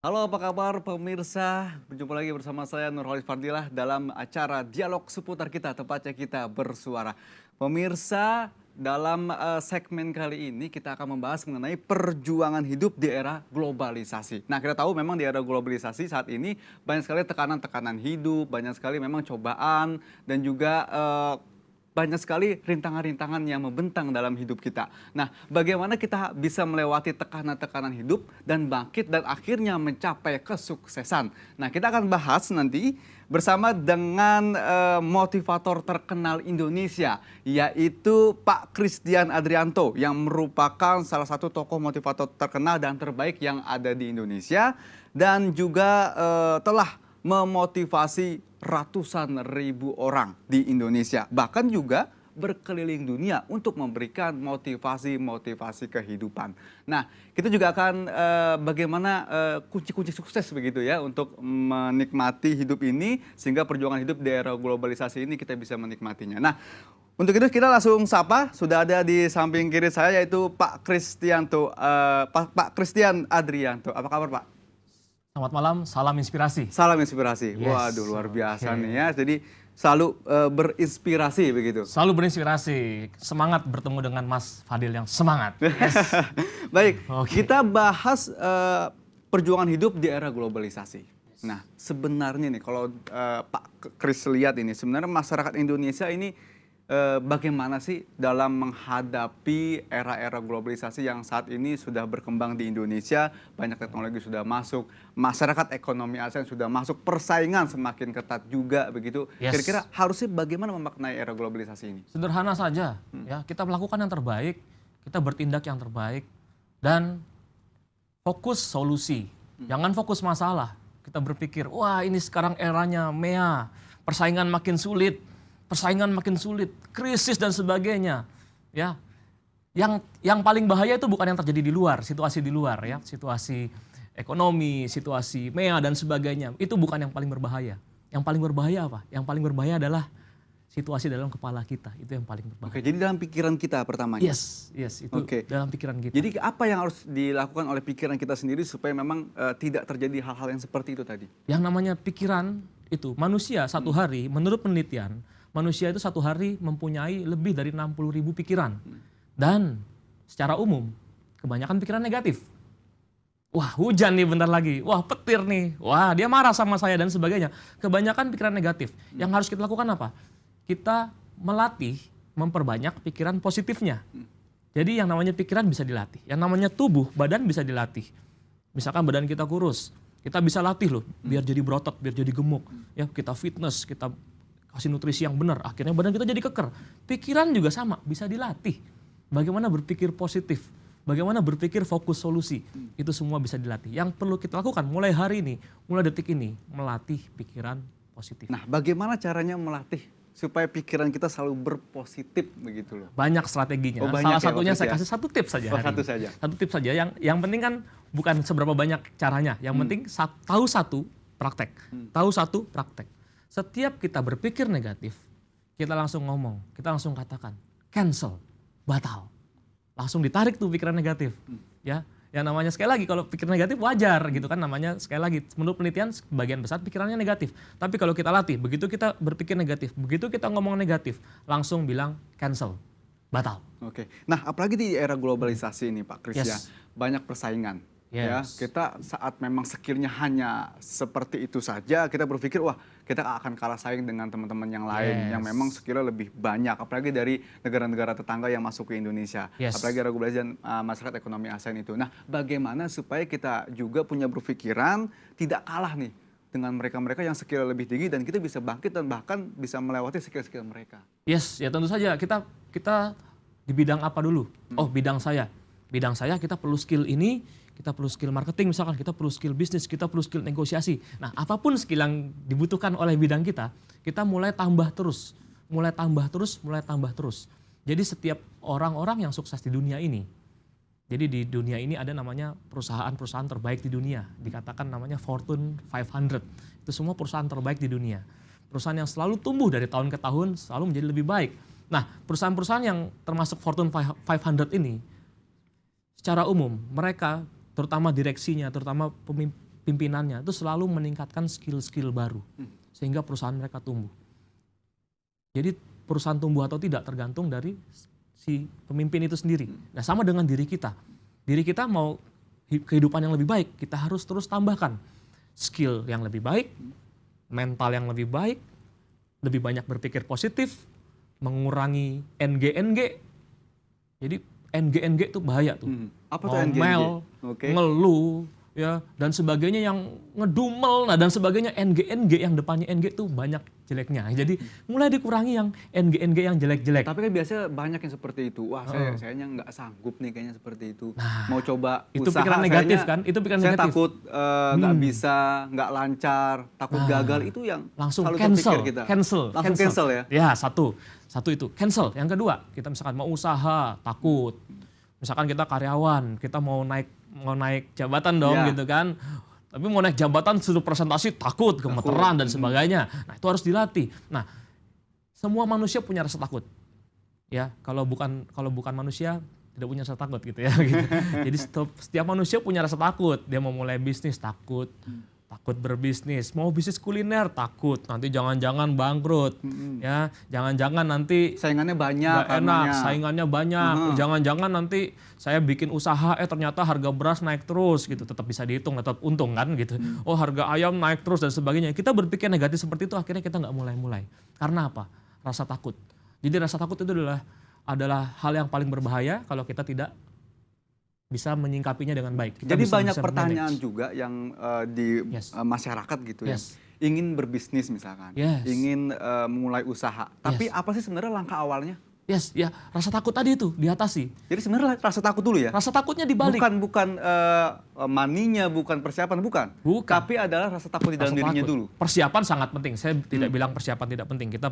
Halo, apa kabar pemirsa? Berjumpa lagi bersama saya Nurholis Fadilah dalam acara Dialog Seputar Kita, tepatnya kita bersuara. Pemirsa, dalam segmen kali ini kita akan membahas mengenai perjuangan hidup di era globalisasi. Nah, kita tahu memang di era globalisasi saat ini banyak sekali tekanan-tekanan hidup, banyak sekali memang cobaan dan juga banyak sekali rintangan-rintangan yang membentang dalam hidup kita. Nah, bagaimana kita bisa melewati tekanan-tekanan hidup dan bangkit dan akhirnya mencapai kesuksesan. Nah, kita akan bahas nanti bersama dengan motivator terkenal Indonesia, yaitu Pak Christian Adrianto, yang merupakan salah satu tokoh motivator terkenal dan terbaik yang ada di Indonesia, dan juga telah memotivasi ratusan ribu orang di Indonesia, bahkan juga berkeliling dunia untuk memberikan motivasi-motivasi kehidupan. Nah, kita juga akan bagaimana kunci-kunci sukses begitu ya untuk menikmati hidup ini sehingga perjuangan hidup di era globalisasi ini kita bisa menikmatinya. Nah, untuk itu kita langsung sapa, sudah ada di samping kiri saya yaitu Pak Christian Adrianto. Apa kabar, Pak? Selamat malam, salam inspirasi. Salam inspirasi. Yes. Waduh, luar biasa nih ya. Jadi selalu berinspirasi begitu. Selalu berinspirasi, semangat bertemu dengan Mas Fadil yang semangat. Yes. Baik, kita bahas perjuangan hidup di era globalisasi. Nah, sebenarnya nih kalau Pak Kris lihat ini, sebenarnya masyarakat Indonesia ini bagaimana sih dalam menghadapi era-era globalisasi yang saat ini sudah berkembang di Indonesia, banyak teknologi sudah masuk, masyarakat ekonomi ASEAN sudah masuk, persaingan semakin ketat juga begitu. Yes. Kira-kira harusnya bagaimana memaknai era globalisasi ini? Sederhana saja, ya, kita melakukan yang terbaik, kita bertindak yang terbaik, dan fokus solusi, jangan fokus masalah. Kita berpikir, wah ini sekarang eranya MEA, persaingan makin sulit, krisis dan sebagainya. Ya, yang paling bahaya itu bukan yang terjadi di luar, situasi di luar, ya, situasi ekonomi, situasi MEA dan sebagainya. Itu bukan yang paling berbahaya. Yang paling berbahaya apa? Yang paling berbahaya adalah situasi dalam kepala kita. Itu yang paling berbahaya. Oke, jadi dalam pikiran kita pertamanya. Yes, itu dalam pikiran kita. Jadi apa yang harus dilakukan oleh pikiran kita sendiri supaya memang tidak terjadi hal-hal yang seperti itu tadi? Yang namanya pikiran itu, manusia satu hari, menurut penelitian, manusia itu satu hari mempunyai lebih dari 60.000 pikiran. Dan secara umum, kebanyakan pikiran negatif. Wah, hujan nih bentar lagi. Wah, petir nih. Wah, dia marah sama saya dan sebagainya. Kebanyakan pikiran negatif. Yang harus kita lakukan apa? Kita melatih, memperbanyak pikiran positifnya. Jadi yang namanya pikiran bisa dilatih. Yang namanya tubuh, badan bisa dilatih. Misalkan badan kita kurus, kita bisa latih loh, biar jadi berotot, biar jadi gemuk. Ya, kita fitness, kita kasih nutrisi yang benar, akhirnya badan kita jadi keker. Pikiran juga sama, bisa dilatih. Bagaimana berpikir positif, bagaimana berpikir fokus solusi, itu semua bisa dilatih. Yang perlu kita lakukan mulai hari ini, mulai detik ini, melatih pikiran positif. Nah, bagaimana caranya melatih supaya pikiran kita selalu berpositif begitu loh? Banyak strateginya. Banyak Salah satunya saya kasih satu tips saja. Satu saja. Satu tips saja. Yang penting kan bukan seberapa banyak caranya. Yang penting tahu satu, praktek. Tahu satu, praktek. Setiap kita berpikir negatif, kita langsung ngomong, kita langsung katakan, cancel, batal. Langsung ditarik tuh pikiran negatif. Ya, yang namanya sekali lagi kalau pikir negatif wajar gitu kan, namanya sekali lagi menurut penelitian sebagian besar pikirannya negatif. Tapi kalau kita latih, begitu kita berpikir negatif, begitu kita ngomong negatif, langsung bilang cancel, batal. Oke. Nah, apalagi di era globalisasi ini Pak Kris, ya, banyak persaingan. Ya, kita saat memang skillnya hanya seperti itu saja, kita berpikir wah kita akan kalah saing dengan teman-teman yang lain yang memang skillnya lebih banyak, apalagi dari negara-negara tetangga yang masuk ke Indonesia, apalagi regulasi dan masyarakat ekonomi ASEAN itu. Nah, bagaimana supaya kita juga punya berpikiran tidak kalah nih dengan mereka-mereka yang skillnya lebih tinggi dan kita bisa bangkit dan bahkan bisa melewati skill-skill mereka? Yes, ya tentu saja kita di bidang apa dulu? Oh, bidang saya kita perlu skill ini. Kita perlu skill marketing misalkan, kita perlu skill bisnis, kita perlu skill negosiasi. Nah, apapun skill yang dibutuhkan oleh bidang kita mulai tambah terus. Jadi setiap orang-orang yang sukses di dunia ini, jadi di dunia ini ada namanya perusahaan-perusahaan terbaik di dunia. Dikatakan namanya Fortune 500. Itu semua perusahaan terbaik di dunia. Perusahaan yang selalu tumbuh dari tahun ke tahun, selalu menjadi lebih baik. Nah, perusahaan-perusahaan yang termasuk Fortune 500 ini, secara umum mereka terutama direksinya, terutama pimpinannya itu selalu meningkatkan skill-skill baru sehingga perusahaan mereka tumbuh. Jadi perusahaan tumbuh atau tidak tergantung dari si pemimpin itu sendiri. Nah, sama dengan diri kita. Diri kita mau kehidupan yang lebih baik, kita harus terus tambahkan skill yang lebih baik, mental yang lebih baik, lebih banyak berpikir positif, mengurangi NG-NG. Jadi NG-NG itu bahaya tuh. Apa tuh NG-NG? Ngomel, Oke. ngeluh, ya dan sebagainya yang ngedumel, nah dan sebagainya. NG-NG yang depannya NG tuh banyak jeleknya. Jadi mulai dikurangi yang NG-NG yang jelek-jelek. Tapi kan biasanya banyak yang seperti itu. Wah, sayanya nggak sanggup nih kayaknya seperti itu. Nah, mau coba itu usaha, pikiran negatif kan? Itu pikiran saya negatif. takut nggak bisa, nggak lancar, takut gagal. Itu yang Langsung selalu cancel, terpikir kita. cancel, Langsung cancel ya? Ya, satu itu cancel. Yang kedua, kita misalkan mau usaha, takut. Misalkan kita karyawan, kita mau naik jabatan dong gitu kan. Tapi mau naik jabatan suruh presentasi takut, gemeteran dan sebagainya. Nah, itu harus dilatih. Nah, semua manusia punya rasa takut. Ya, kalau bukan manusia tidak punya rasa takut gitu ya gitu. Jadi setiap manusia punya rasa takut. Dia mau mulai bisnis takut. Takut berbisnis, mau bisnis kuliner takut, nanti jangan-jangan bangkrut, ya, jangan-jangan nanti saingannya banyak, nggak enak, saingannya banyak, jangan-jangan nanti saya bikin usaha, ternyata harga beras naik terus gitu, tetap bisa dihitung, tetap untung kan gitu, oh harga ayam naik terus dan sebagainya. Kita berpikir negatif seperti itu, akhirnya kita nggak mulai-mulai. Karena apa? Rasa takut. Jadi rasa takut itu adalah hal yang paling berbahaya kalau kita tidak bisa menyingkapinya dengan baik. Jadi banyak pertanyaan juga yang di masyarakat gitu ya. Ingin berbisnis misalkan, ingin mulai usaha. Tapi apa sih sebenarnya langkah awalnya? Ya, rasa takut tadi itu diatasi. Jadi sebenarnya rasa takut dulu ya? Rasa takutnya dibalik. Bukan maninya, bukan persiapan, bukan. Tapi adalah rasa takut di dalam dirinya dulu. Persiapan sangat penting. Saya tidak bilang persiapan tidak penting. Kita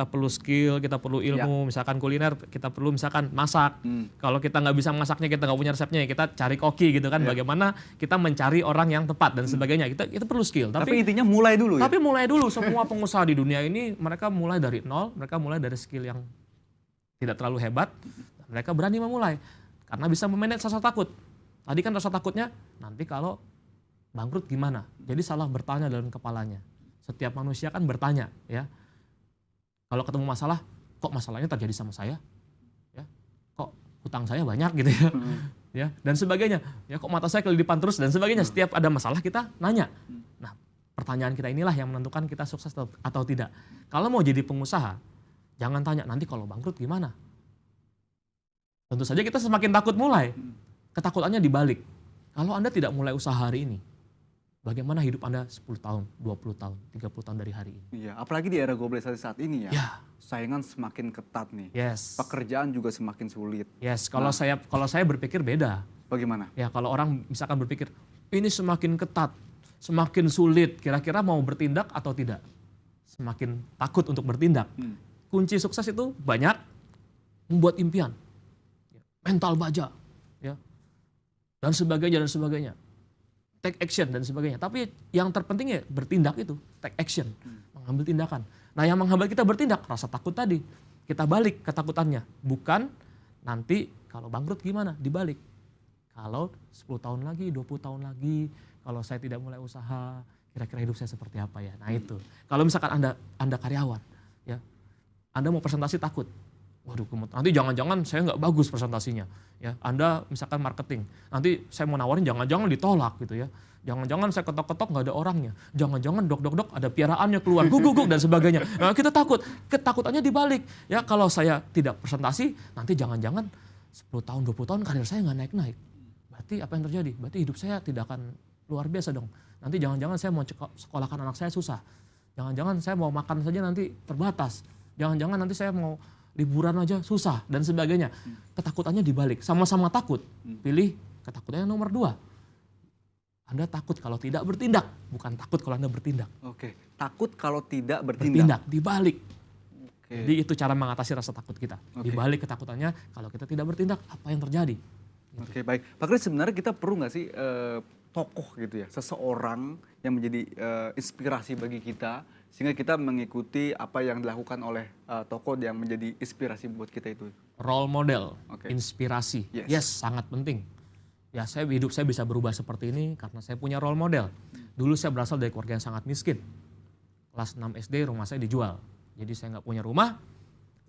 perlu skill, kita perlu ilmu. Misalkan kuliner, kita perlu misalkan masak. Kalau kita nggak bisa masaknya, kita nggak punya resepnya, kita cari koki gitu kan. Bagaimana kita mencari orang yang tepat dan sebagainya. Kita perlu skill. Tapi intinya mulai dulu ya? Tapi mulai dulu. Semua pengusaha di dunia ini mereka mulai dari nol. Mereka mulai dari skill yang tidak terlalu hebat, mereka berani memulai karena bisa memanage rasa takut. Tadi kan rasa takutnya nanti kalau bangkrut gimana? Jadi salah bertanya dalam kepalanya. Setiap manusia kan bertanya, ya. Kalau ketemu masalah, kok masalahnya terjadi sama saya? Ya. Kok hutang saya banyak gitu ya? Ya, dan sebagainya. Ya, kok mata saya kelilipan terus dan sebagainya. Setiap ada masalah kita nanya. Nah, pertanyaan kita inilah yang menentukan kita sukses atau tidak. Kalau mau jadi pengusaha, jangan tanya nanti kalau bangkrut gimana. Tentu saja kita semakin takut mulai. Ketakutannya dibalik. Kalau Anda tidak mulai usaha hari ini, bagaimana hidup Anda 10 tahun, 20 tahun, 30 tahun dari hari ini? Iya, apalagi di era globalisasi saat ini ya. Saingan semakin ketat nih. Pekerjaan juga semakin sulit. Kalau saya berpikir beda. Bagaimana? Ya, kalau orang misalkan berpikir ini semakin ketat, semakin sulit, kira-kira mau bertindak atau tidak? Semakin takut untuk bertindak. Kunci sukses itu banyak, membuat impian, mental baja, ya, dan sebagainya, take action dan sebagainya. Tapi yang terpenting ya bertindak itu, take action, mengambil tindakan. Nah, yang menghambat kita bertindak, rasa takut tadi, kita balik ketakutannya, bukan nanti kalau bangkrut gimana, dibalik. Kalau 10 tahun lagi, 20 tahun lagi, kalau saya tidak mulai usaha, kira-kira hidup saya seperti apa ya? Nah itu, kalau misalkan Anda karyawan, ya. Anda mau presentasi takut, waduh nanti jangan-jangan saya nggak bagus presentasinya, ya. Anda misalkan marketing, nanti saya mau nawarin jangan-jangan ditolak gitu ya, jangan-jangan saya ketok-ketok nggak ada orangnya, jangan-jangan dok ada piaraannya keluar, guguk dan sebagainya. Nah, kita takut, ketakutannya dibalik, ya kalau saya tidak presentasi, nanti jangan-jangan 10 tahun 20 tahun karir saya nggak naik-naik, berarti apa yang terjadi? Berarti hidup saya tidak akan luar biasa dong. Nanti jangan-jangan saya mau sekolahkan anak saya susah, jangan-jangan saya mau makan saja nanti terbatas. Jangan-jangan nanti saya mau liburan aja susah dan sebagainya. Ketakutannya dibalik. Sama-sama takut. Pilih ketakutannya nomor 2. Anda takut kalau tidak bertindak. Bukan takut kalau Anda bertindak. Oke, takut kalau tidak bertindak. Dibalik. Jadi itu cara mengatasi rasa takut kita. Dibalik ketakutannya kalau kita tidak bertindak, apa yang terjadi? Oke, baik. Pak Kris, sebenarnya kita perlu nggak sih tokoh gitu ya, seseorang yang menjadi inspirasi bagi kita, sehingga kita mengikuti apa yang dilakukan oleh tokoh yang menjadi inspirasi buat kita itu. Role model, inspirasi, yes sangat penting. Ya hidup saya bisa berubah seperti ini karena saya punya role model. Dulu saya berasal dari keluarga yang sangat miskin. Kelas 6 SD rumah saya dijual. Jadi saya nggak punya rumah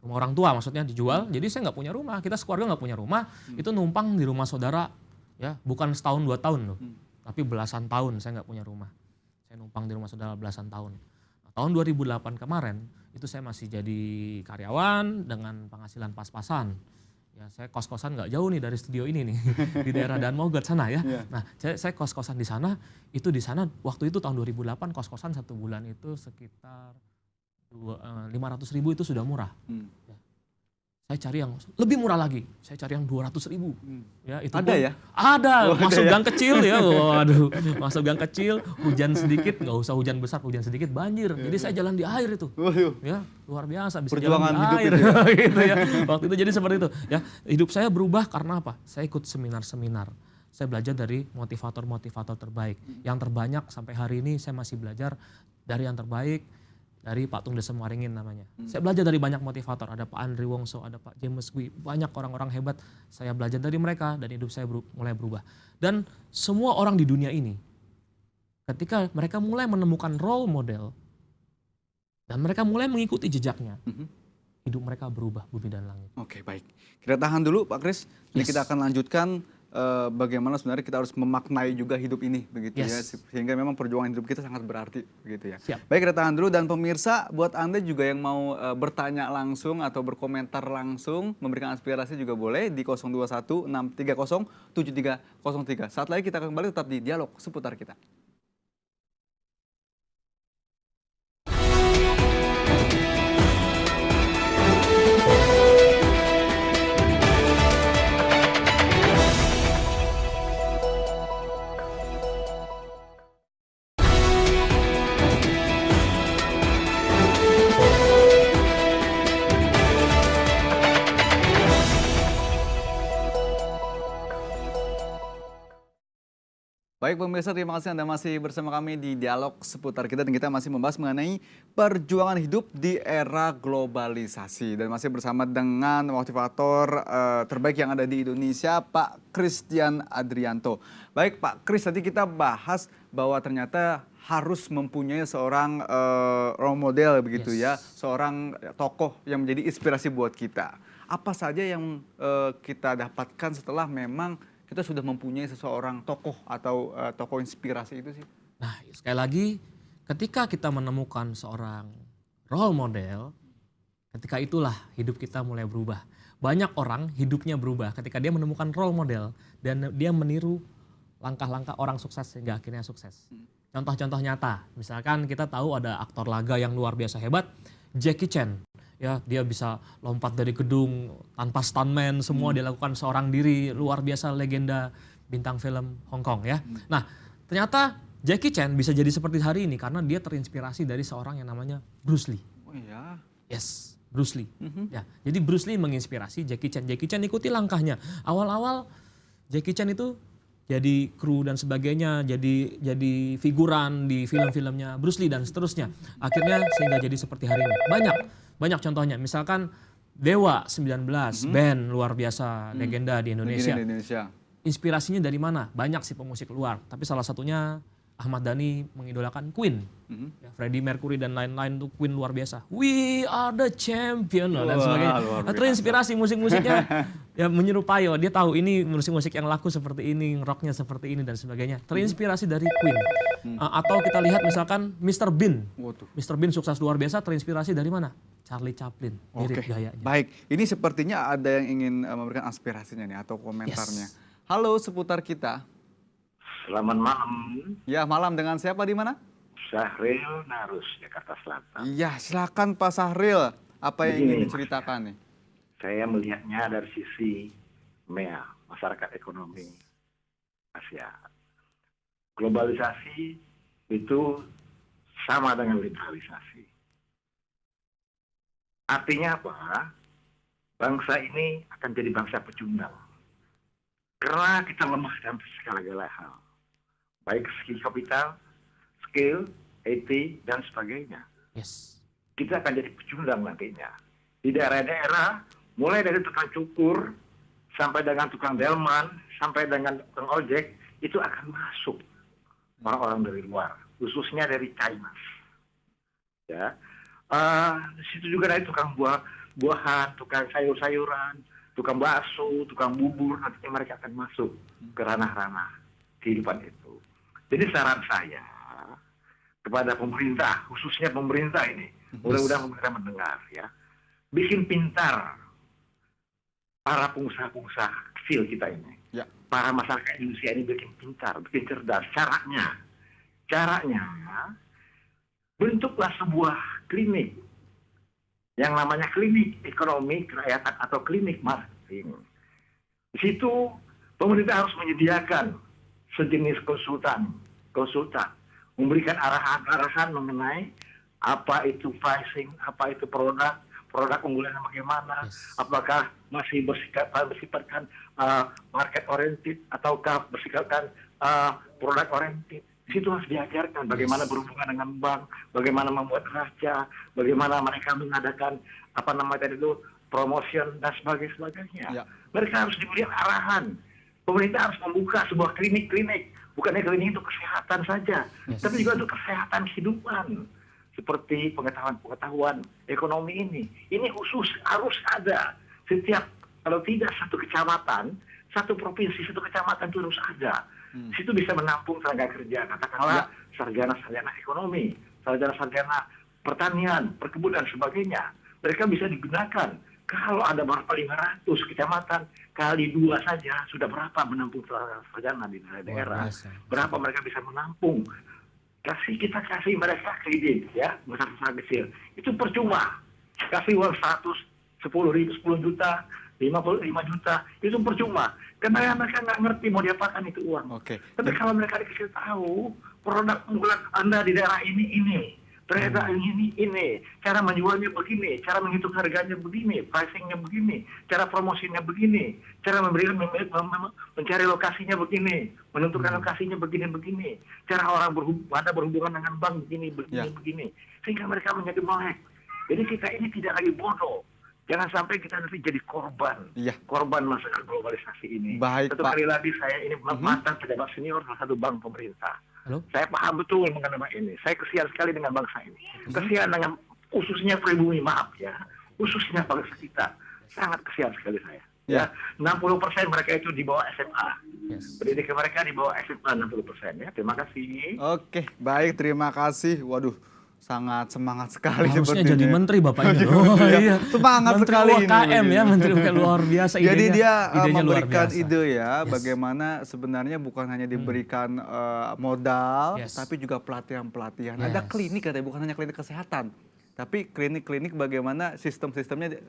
orang tua maksudnya dijual. Jadi saya nggak punya rumah, kita sekeluarga nggak punya rumah. Itu numpang di rumah saudara, ya bukan setahun 2 tahun loh. Tapi belasan tahun saya nggak punya rumah. Saya numpang di rumah saudara belasan tahun. Nah, tahun 2008 kemarin itu saya masih jadi karyawan dengan penghasilan pas-pasan. Ya, saya kos-kosan nggak jauh nih dari studio ini nih di daerah Dan Mogot sana ya. Nah, saya kos-kosan di sana. Itu di sana waktu itu tahun 2008 kos-kosan 1 bulan itu sekitar 500.000 itu sudah murah. Ya. Saya cari yang lebih murah lagi. Saya cari yang 200.000. Ya, itu Ada ya? Ada. Oh, masuk ada ya? gang kecil ya. Waduh, masuk gang kecil, hujan sedikit, nggak usah hujan besar, hujan sedikit banjir. Jadi saya jalan di air itu. Waduh. Ya, luar biasa bisa Perjuangan jalan di hidup air. itu ya? Gitu ya. Waktu itu jadi seperti itu. Ya, hidup saya berubah karena apa? Saya ikut seminar-seminar. Saya belajar dari motivator-motivator terbaik. Yang terbanyak sampai hari ini saya masih belajar dari yang terbaik. Dari Pak Tung Desem Waringin namanya. Saya belajar dari banyak motivator, ada Pak Andri Wongso, ada Pak James Gui, banyak orang-orang hebat. Saya belajar dari mereka dan hidup saya mulai berubah. Dan semua orang di dunia ini, ketika mereka mulai menemukan role model, dan mereka mulai mengikuti jejaknya, hidup mereka berubah bumi dan langit. Oke, baik. Kita tahan dulu Pak Kris, ini kita akan lanjutkan bagaimana sebenarnya kita harus memaknai juga hidup ini begitu ya, sehingga memang perjuangan hidup kita sangat berarti begitu ya. Siap. Baik, kita tahan dulu, dan pemirsa buat Anda juga yang mau bertanya langsung atau berkomentar langsung, memberikan aspirasi juga boleh di 021 630 7303. Saat lagi kita akan kembali tetap di Dialog Seputar Kita. Baik pemirsa, terima kasih Anda masih bersama kami di Dialog Seputar Kita, dan kita masih membahas mengenai perjuangan hidup di era globalisasi, dan masih bersama dengan motivator terbaik yang ada di Indonesia, Pak Christian Adrianto. Baik Pak Kris, tadi kita bahas bahwa ternyata harus mempunyai seorang role model begitu ya, seorang tokoh yang menjadi inspirasi buat kita. Apa saja yang kita dapatkan setelah memang kita sudah mempunyai seseorang tokoh atau tokoh inspirasi itu sih? Nah, sekali lagi ketika kita menemukan seorang role model, ketika itulah hidup kita mulai berubah. Banyak orang hidupnya berubah ketika dia menemukan role model dan dia meniru langkah-langkah orang sukses sehingga akhirnya sukses. Contoh-contoh nyata, misalkan kita tahu ada aktor laga yang luar biasa hebat, Jackie Chan. Ya, dia bisa lompat dari gedung tanpa stuntman, semua dia lakukan seorang diri, luar biasa, legenda bintang film Hong Kong ya. Nah, ternyata Jackie Chan bisa jadi seperti hari ini karena dia terinspirasi dari seorang yang namanya Bruce Lee. Oh iya. Yes, Bruce Lee. Ya, jadi Bruce Lee menginspirasi Jackie Chan. Jackie Chan ikuti langkahnya. Awal-awal Jackie Chan itu jadi kru dan sebagainya, jadi figuran di film-filmnya Bruce Lee dan seterusnya. Akhirnya sehingga jadi seperti hari ini. Banyak contohnya, misalkan Dewa 19, band luar biasa, legenda di Indonesia. Inspirasinya dari mana? Banyak sih pemusik luar, tapi salah satunya Ahmad Dhani mengidolakan Queen. Ya, Freddie Mercury dan lain-lain tuh Queen luar biasa. We are the champion dan sebagainya. Nah, terinspirasi musik-musiknya ya menyerupai, dia tahu ini musik-musik yang laku seperti ini, rocknya seperti ini dan sebagainya. Terinspirasi dari Queen. Atau kita lihat misalkan Mr. Bean. Mr. Bean sukses luar biasa, terinspirasi dari mana? Charlie Chaplin, mirip gayanya. Baik, ini sepertinya ada yang ingin memberikan aspirasinya nih atau komentarnya. Halo Seputar Kita. Selamat malam. Ya, malam, dengan siapa di mana? Sahril Narus, Jakarta Selatan. Iya, silakan Pak Sahril. Apa yang ingin diceritakan nih? Saya melihatnya dari sisi MEA, masyarakat ekonomi Asia. Globalisasi itu sama dengan liberalisasi. Artinya apa? Bangsa ini akan jadi bangsa pecundang. Karena kita lemah dalam segala hal. Baik segi kapital, skill, IT, dan sebagainya. Yes. Kita akan jadi pecundang nantinya. Di daerah-daerah, mulai dari tukang cukur, sampai dengan tukang delman, sampai dengan tukang ojek, itu akan masuk orang-orang dari luar, khususnya dari China. Ya, di situ juga ada tukang buah-buahan, tukang sayur-sayuran, tukang bakso, tukang bubur, nantinya mereka akan masuk ke ranah-ranah kehidupan itu. Jadi saran saya kepada pemerintah, khususnya pemerintah ini, mudah-mudahan pemerintah mendengar ya, bikin pintar para pengusaha-pengusaha kecil kita ini, para masyarakat Indonesia ini bikin pintar, bikin cerdas. Caranya bentuklah sebuah klinik yang namanya klinik ekonomi kerakyatan atau klinik marketing. Di situ pemerintah harus menyediakan sejenis konsultan, memberikan arahan-arahan mengenai apa itu pricing, apa itu produk unggulan bagaimana, apakah masih bersifatkan market oriented ataukah bersifatkan produk oriented. Di situ harus diajarkan bagaimana berhubungan dengan bank, bagaimana membuat raja, bagaimana mereka mengadakan promotion dan sebagainya. Ya. Mereka harus diberi arahan. Pemerintah harus membuka sebuah klinik-klinik, bukannya klinik itu kesehatan saja, tapi juga untuk kesehatan kehidupan. Seperti pengetahuan ekonomi ini. Ini khusus harus ada. Setiap, kalau tidak satu kecamatan, satu provinsi, satu kecamatan itu harus ada. Situ bisa menampung tenaga kerja, katakanlah sarjana-sarjana ekonomi, sarjana-sarjana pertanian, perkebunan, sebagainya. Mereka bisa digunakan. Kalau ada berapa 500 kecamatan, kali 2 saja, sudah berapa menampung sarjana di daerah. Berapa mereka bisa menampung. Kita kasih mereka kredit, ya, usaha kecil. Itu percuma. Kasih uang 10 juta, 55 juta, itu percuma. Karena mereka nggak ngerti mau diapakan itu uang. Tapi kalau mereka dikasih tahu, produk unggulan Anda di daerah ini, ternyata ini, cara menjualnya begini, cara menghitung harganya begini, pricingnya begini, cara promosinya begini, cara mencari lokasinya begini, menentukan lokasinya begini, cara orang berhubungan dengan bank begini, sehingga mereka menjadi melek. Jadi kita ini tidak lagi bodoh. Jangan sampai kita nanti jadi korban masalah globalisasi ini. Baik, Satu kali lagi saya ini mantan pejabat senior salah satu bank pemerintah. Halo? Saya paham betul mengenai ini. Saya kesian sekali dengan bangsa ini. Kesian dengan khususnya pribumi, maaf ya. Khususnya bangsa kita. Sangat kesian sekali saya. Ya, 60% mereka itu di bawah SMA. Pendidikan mereka di bawah SMA 60% ya. Terima kasih. Oke, baik, terima kasih. Waduh, sangat semangat sekali. Harusnya jadi menteri Bapak ini. Oh iya. Semangat menteri sekali UKM ini. ya, menteri UKM luar biasa. Jadi dia idenya memberikan luar biasa. ide ya, bagaimana sebenarnya bukan hanya diberikan modal, tapi juga pelatihan-pelatihan. Ada klinik katanya, bukan hanya klinik kesehatan. Tapi klinik-klinik bagaimana sistem-sistemnya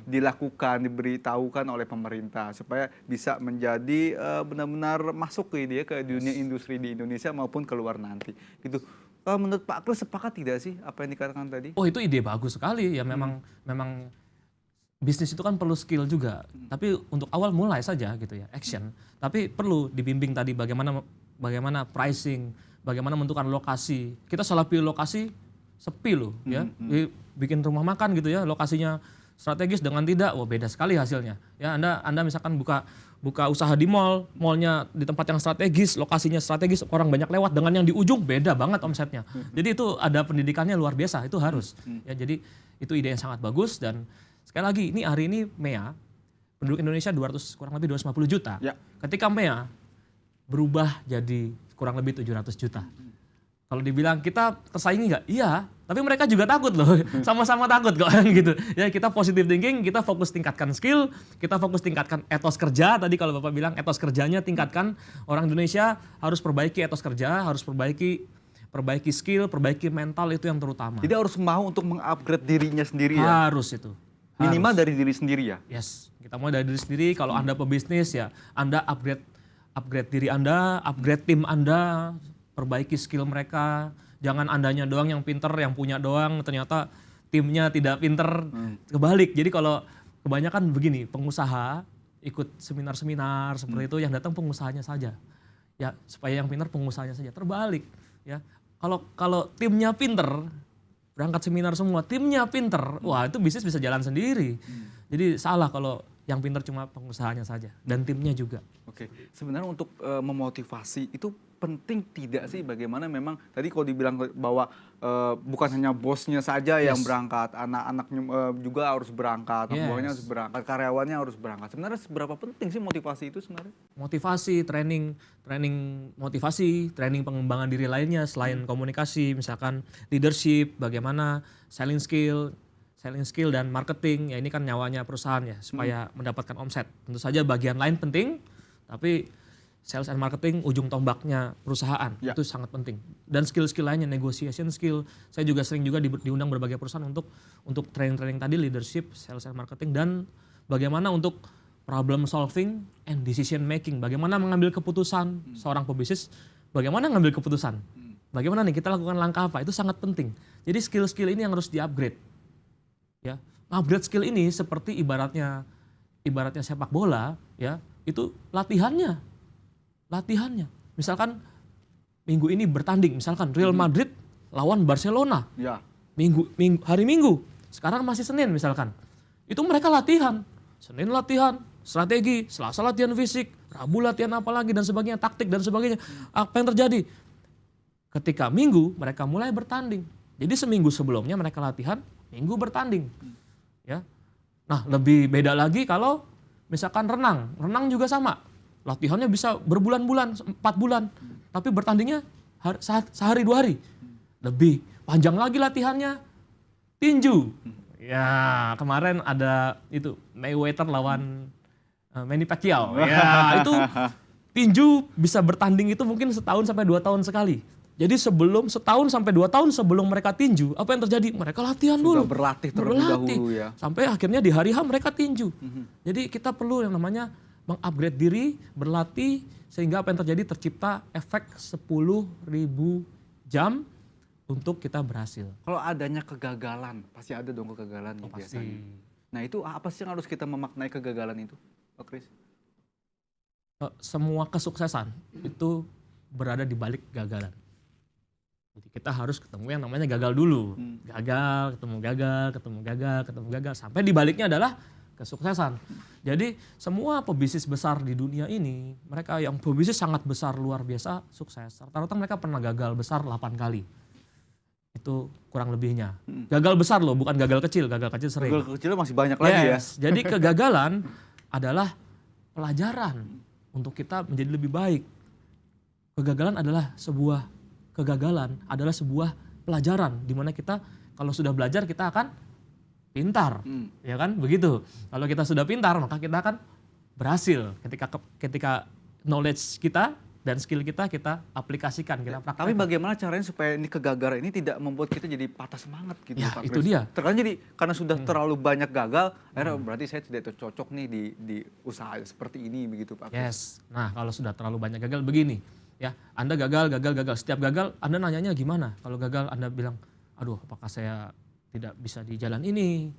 dilakukan, diberitahukan oleh pemerintah supaya bisa menjadi benar-benar masuk ke dunia industri di Indonesia maupun keluar nanti. Gitu. Menurut Pak Kris sepakat tidak sih apa yang dikatakan tadi? Oh itu ide bagus sekali ya, memang bisnis itu kan perlu skill juga. Tapi untuk awal mulai saja gitu ya, action. Tapi perlu dibimbing tadi bagaimana pricing, bagaimana menentukan lokasi. Kita salah pilih lokasi sepi loh ya, bikin rumah makan gitu ya, lokasinya strategis dengan tidak, wah beda sekali hasilnya. Ya Anda misalkan buka usaha di mallnya di tempat yang strategis, lokasinya strategis, orang banyak lewat, dengan yang di ujung beda banget omsetnya. Jadi itu ada pendidikannya luar biasa, itu harus. Ya jadi itu ide yang sangat bagus dan sekali lagi ini hari ini MEA penduduk Indonesia kurang lebih 250 juta. Ya. Ketika MEA berubah jadi kurang lebih 700 juta. Kalau dibilang kita tersaingi nggak? Iya, tapi mereka juga takut loh, sama-sama takut kok gitu. Ya kita positive thinking, kita fokus tingkatkan skill, kita fokus tingkatkan etos kerja. Tadi kalau Bapak bilang etos kerjanya tingkatkan, orang Indonesia harus perbaiki etos kerja, harus perbaiki skill, perbaiki mental, itu yang terutama. Jadi harus mau untuk mengupgrade dirinya sendiri ya? Harus itu. Minimal dari diri sendiri ya? Yes, kita mulai dari diri sendiri. Kalau Anda pebisnis ya, Anda upgrade diri Anda, upgrade tim Anda, perbaiki skill mereka. Jangan Andanya doang yang pinter, yang punya doang, ternyata timnya tidak pinter. Kebalik, jadi kalau kebanyakan begini, pengusaha ikut seminar-seminar seperti itu, yang datang pengusahanya saja. Ya, supaya yang pinter pengusahanya saja. Terbalik, ya. Kalau timnya pinter, berangkat seminar semua, timnya pinter, wah itu bisnis bisa jalan sendiri. Jadi salah kalau yang pintar cuma pengusahanya saja dan timnya juga. Oke, sebenarnya untuk memotivasi itu penting tidak sih? Bagaimana memang tadi kalau dibilang bahwa bukan hanya bosnya saja yang Yes. berangkat, anak-anaknya juga harus berangkat, anak Yes. buahnya harus berangkat, karyawannya harus berangkat. Sebenarnya seberapa penting sih motivasi itu sebenarnya? Motivasi, training motivasi, training pengembangan diri lainnya selain komunikasi, misalkan leadership, bagaimana selling skill dan marketing. Ya ini kan nyawanya perusahaan ya, supaya mendapatkan omset. Tentu saja bagian lain penting, tapi sales and marketing ujung tombaknya perusahaan. Ya. Itu sangat penting. Dan skill-skill lainnya, negotiation skill. Saya juga sering juga diundang berbagai perusahaan untuk training-training tadi, leadership, sales and marketing, dan bagaimana untuk problem solving and decision making. Bagaimana mengambil keputusan seorang pebisnis, bagaimana mengambil keputusan. Bagaimana nih kita lakukan langkah apa, itu sangat penting. Jadi skill-skill ini yang harus di-upgrade. Ya, upgrade skill ini seperti ibaratnya sepak bola, ya, itu latihannya. Misalkan minggu ini bertanding, misalkan Real Madrid lawan Barcelona. Ya. Hari Minggu, sekarang masih Senin misalkan. Itu mereka latihan. Senin latihan, strategi, Selasa latihan fisik, Rabu latihan apa lagi dan sebagainya, taktik dan sebagainya. Apa yang terjadi? Ketika Minggu mereka mulai bertanding. Jadi seminggu sebelumnya mereka latihan, Minggu bertanding. Ya. Nah, lebih beda lagi kalau misalkan renang juga sama. Latihannya bisa berbulan-bulan, 4 bulan. Tapi bertandingnya sehari 2 hari. Lebih panjang lagi latihannya. Tinju. Ya, kemarin ada itu Mayweather lawan Manny Pacquiao. Ya, itu tinju bisa bertanding itu mungkin 1 sampai 2 tahun sekali. Jadi setahun sampai 2 tahun sebelum mereka tinju, apa yang terjadi? Mereka latihan Sudah dulu. berlatih terlebih dahulu ya. Sampai akhirnya di hari H mereka tinju. Jadi kita perlu yang namanya mengupgrade diri, berlatih, sehingga apa yang terjadi tercipta efek 10.000 jam untuk kita berhasil. Kalau adanya kegagalan, pasti ada dong kegagalan nih Pasti. biasanya. Nah itu apa sih yang harus kita memaknai kegagalan itu, Pak Kris? Semua kesuksesan itu berada di balik gagalan. Jadi kita harus ketemu yang namanya gagal dulu. Gagal, ketemu gagal, sampai di baliknya adalah kesuksesan. Jadi semua pebisnis besar di dunia ini, mereka yang pebisnis sangat besar, luar biasa, sukses. Rata-rata mereka pernah gagal besar 8 kali. Itu kurang lebihnya. Gagal besar loh, bukan gagal kecil sering. Gagal kecilnya masih banyak lagi ya. Jadi kegagalan adalah pelajaran untuk kita menjadi lebih baik. Kegagalan adalah sebuah pelajaran di mana kita kalau sudah belajar kita akan pintar, ya kan? Begitu. Kalau kita sudah pintar maka kita akan berhasil ketika knowledge kita dan skill kita aplikasikan, kita praktekkan. Tapi bagaimana caranya supaya ini kegagalan ini tidak membuat kita jadi patah semangat gitu, Ya, Pak itu Kris? dia. Terkadang jadi karena sudah terlalu banyak gagal, akhirnya berarti saya tidak cocok nih di usaha seperti ini begitu, Pak Kris. Yes. Nah, kalau sudah terlalu banyak gagal begini, ya, Anda gagal. Setiap gagal Anda nanyanya gimana? Kalau gagal Anda bilang, aduh apakah saya tidak bisa di jalan ini?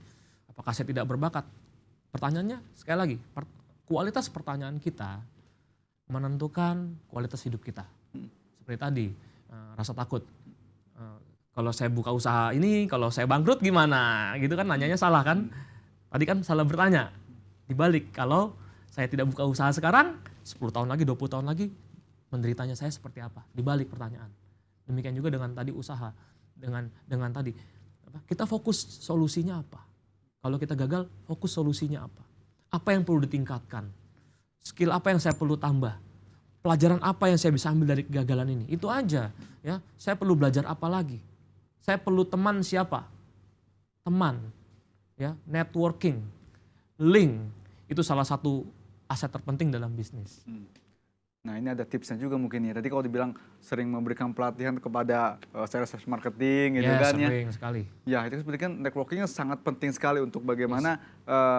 Apakah saya tidak berbakat? Pertanyaannya sekali lagi, kualitas pertanyaan kita menentukan kualitas hidup kita. Seperti tadi, rasa takut. Kalau saya buka usaha ini, kalau saya bangkrut gimana? Gitu kan nanyanya salah kan? Tadi kan salah bertanya. Dibalik, kalau saya tidak buka usaha sekarang, 10 tahun lagi, 20 tahun lagi, menderitanya saya seperti apa? Dibalik pertanyaan. Demikian juga dengan tadi usaha. Dengan tadi, kita fokus solusinya apa? Kalau kita gagal, fokus solusinya apa? Apa yang perlu ditingkatkan? Skill apa yang saya perlu tambah? Pelajaran apa yang saya bisa ambil dari kegagalan ini? Itu aja. Ya, saya perlu belajar apa lagi? Saya perlu teman siapa? Teman, ya, networking, link. Itu salah satu aset terpenting dalam bisnis. Nah ini ada tipsnya juga mungkin ya. Tadi kalau dibilang sering memberikan pelatihan kepada sales marketing gitu kan ya. Sering sekali. Ya itu seperti kan networkingnya sangat penting sekali untuk bagaimana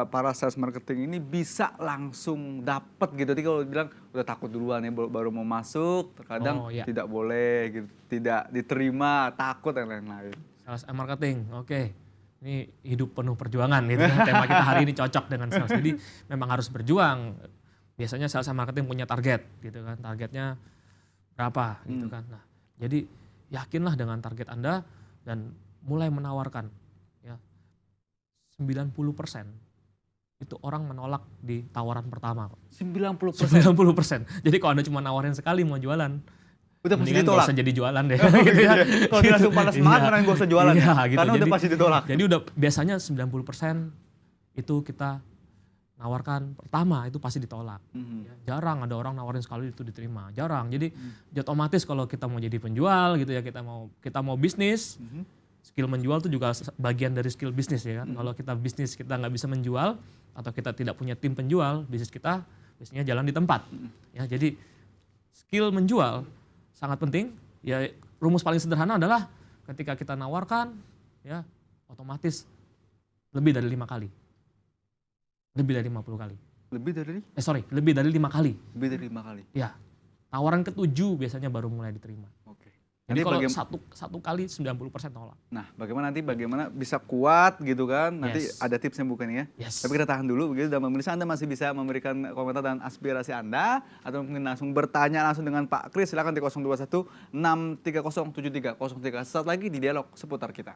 para sales marketing ini bisa langsung dapat gitu. Tadi kalau bilang udah takut duluan ya baru mau masuk, terkadang tidak boleh gitu, tidak diterima, takut dan lain-lain. Sales and marketing, oke. Ini hidup penuh perjuangan gitu kan. Tema kita hari ini cocok dengan sales. Jadi memang harus berjuang. Biasanya sales and marketing punya target gitu kan. Targetnya berapa gitu kan. Nah, jadi yakinlah dengan target Anda dan mulai menawarkan ya. 90% itu orang menolak di tawaran pertama. 90%. 90%. Jadi kalau Anda cuma nawarin sekali mau jualan, Udah pasti mendingan ditolak. nggak usah jadi jualan deh. Oh, gitu ya. iya. Kalau dia langsung panas semangat, Iya. orang gak usah jualan Iya, ya. gitu. Karena udah pasti ditolak. Jadi udah biasanya 90% itu kita nawarkan pertama itu pasti ditolak. Ya, jarang ada orang nawarin sekali itu diterima. Jarang. Jadi otomatis kalau kita mau jadi penjual gitu ya, kita mau bisnis, skill menjual itu juga bagian dari skill bisnis ya kan. Kalau kita bisnis kita nggak bisa menjual atau kita tidak punya tim penjual, bisnis kita biasanya jalan di tempat. Ya, jadi skill menjual sangat penting. Ya, rumus paling sederhana adalah ketika kita nawarkan ya otomatis lebih dari 5 kali. Lebih dari 50 kali. Lebih dari 5 kali. Lebih dari 5 kali. Ya. Tawaran ke-7 biasanya baru mulai diterima. Oke. Jadi kalau bagaimana satu kali 90% tolak. Nah, bagaimana bisa kuat gitu kan? Nanti Yes. ada tipsnya bukan ya? Yes. Tapi kita tahan dulu begitu, dan pemirsa Anda masih bisa memberikan komentar dan aspirasi Anda atau mungkin langsung bertanya langsung dengan Pak Kris. Silakan di 021 630 7303. Sesaat lagi di dialog seputar kita.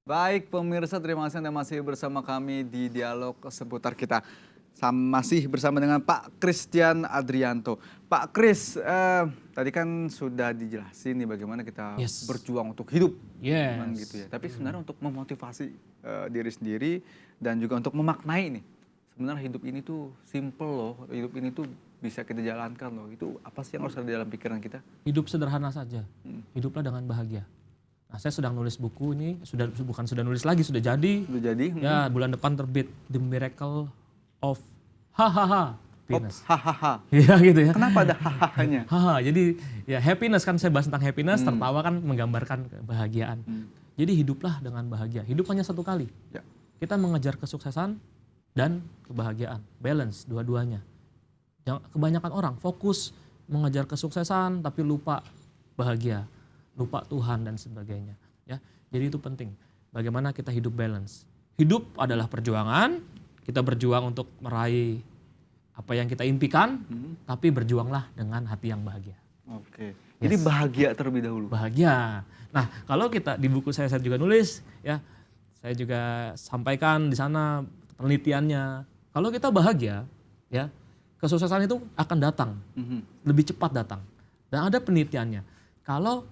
Baik pemirsa, terima kasih Anda masih bersama kami di dialog seputar kita. Masih bersama dengan Pak Christian Adrianto. Pak Kris, tadi kan sudah dijelasin nih bagaimana kita berjuang untuk hidup. Yes. Gitu ya. Tapi sebenarnya untuk memotivasi diri sendiri dan juga untuk memaknai nih. Sebenarnya hidup ini tuh simple loh, hidup ini tuh bisa kita jalankan loh. Itu apa sih yang harus ada di dalam pikiran kita? Hidup sederhana saja, hiduplah dengan bahagia. Nah, saya sedang nulis buku ini, sudah nulis lagi, sudah jadi. Sudah jadi? Ya, bulan depan terbit The Miracle of Happiness. Hahaha. Iya gitu ya. Kenapa ada hahahanya? Jadi ya happiness kan saya bahas tentang happiness, tertawa kan menggambarkan kebahagiaan. Jadi hiduplah dengan bahagia. Hidup hanya satu kali. Ya. Kita mengejar kesuksesan dan kebahagiaan, balance dua-duanya. Kebanyakan orang fokus mengejar kesuksesan tapi lupa bahagia, lupa Tuhan dan sebagainya. Ya, jadi itu penting. Bagaimana kita hidup balance. Hidup adalah perjuangan. Kita berjuang untuk meraih apa yang kita impikan, tapi berjuanglah dengan hati yang bahagia. Oke. Jadi bahagia terlebih dahulu. Bahagia. Nah, kalau kita di buku saya juga nulis, ya, saya juga sampaikan di sana penelitiannya. Kalau kita bahagia, ya, kesuksesan itu akan datang, lebih cepat datang. Dan ada penelitiannya. Kalau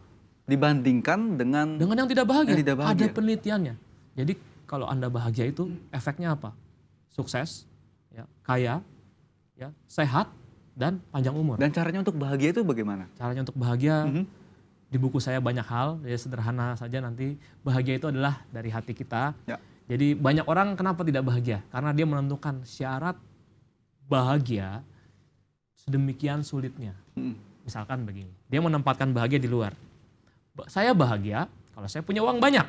dibandingkan dengan yang tidak bahagia, tidak bahagia, ada penelitiannya. Jadi kalau Anda bahagia itu efeknya apa? Sukses, ya, kaya, ya, sehat, dan panjang umur. Dan caranya untuk bahagia itu bagaimana? Caranya untuk bahagia, di buku saya banyak hal, ya sederhana saja nanti. Bahagia itu adalah dari hati kita. Ya. Jadi banyak orang kenapa tidak bahagia? Karena dia menentukan syarat bahagia sedemikian sulitnya. Misalkan begini, dia menempatkan bahagia di luar. Saya bahagia kalau saya punya uang banyak.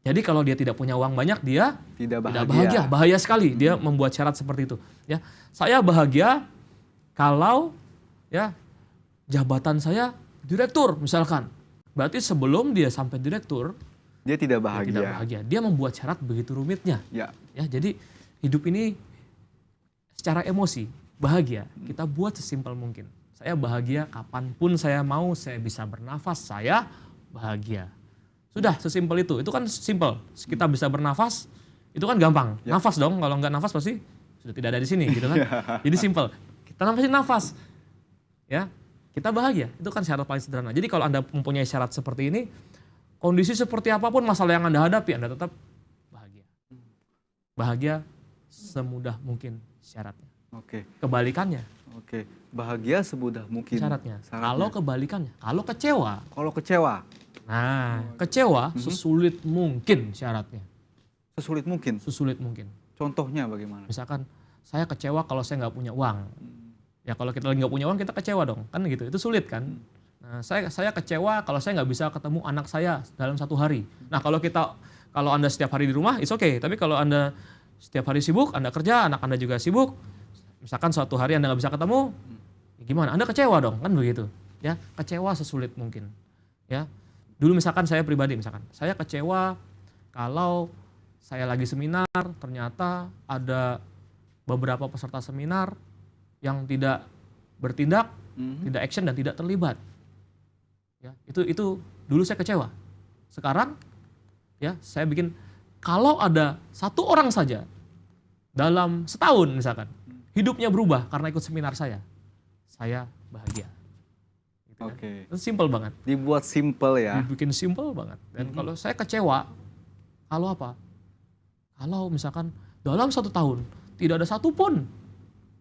Jadi kalau dia tidak punya uang banyak, dia tidak bahagia. Bahaya sekali dia membuat syarat seperti itu. Ya, saya bahagia kalau ya jabatan saya direktur misalkan. Berarti sebelum dia sampai direktur, dia tidak bahagia. Dia membuat syarat begitu rumitnya. Ya, jadi hidup ini secara emosi bahagia kita buat sesimpel mungkin. Saya bahagia kapanpun saya mau, saya bisa bernafas, saya bahagia. Sudah sesimpel itu kan simpel. Kita bisa bernafas, itu kan gampang. Ya. Nafas dong, kalau nggak nafas pasti sudah tidak ada di sini gitu kan. Jadi simpel. Kita nampasin nafas, ya kita bahagia. Itu kan syarat paling sederhana. Jadi kalau Anda mempunyai syarat seperti ini, kondisi seperti apapun masalah yang Anda hadapi, Anda tetap bahagia. Bahagia semudah mungkin syaratnya. Oke. Kebalikannya. Oke. Bahagia semudah mungkin syaratnya. Kalau kebalikannya, kalau kecewa. Nah, kecewa sesulit mungkin syaratnya. Sesulit mungkin? Sesulit mungkin. Contohnya bagaimana? Misalkan saya kecewa kalau saya nggak punya uang. Ya kalau kita lagi nggak punya uang kita kecewa dong, kan gitu. Itu sulit kan. Nah, saya kecewa kalau saya nggak bisa ketemu anak saya dalam satu hari. Nah kalau Anda setiap hari di rumah, it's okay. Tapi kalau Anda setiap hari sibuk, Anda kerja, anak Anda juga sibuk, misalkan suatu hari Anda nggak bisa ketemu, ya gimana? Anda kecewa dong, kan begitu. Ya, kecewa sesulit mungkin. Ya, dulu misalkan saya pribadi saya kecewa kalau saya lagi seminar, ternyata ada beberapa peserta seminar yang tidak bertindak, tidak action dan tidak terlibat. Ya, itu dulu saya kecewa. Sekarang ya saya bikin kalau ada satu orang saja dalam setahun misalkan hidupnya berubah karena ikut seminar saya bahagia. Gitu kan. Oke. Itu simple banget. Dibuat simple ya. Dibikin simple banget. Dan kalau saya kecewa, kalau apa? Kalau misalkan dalam 1 tahun tidak ada satupun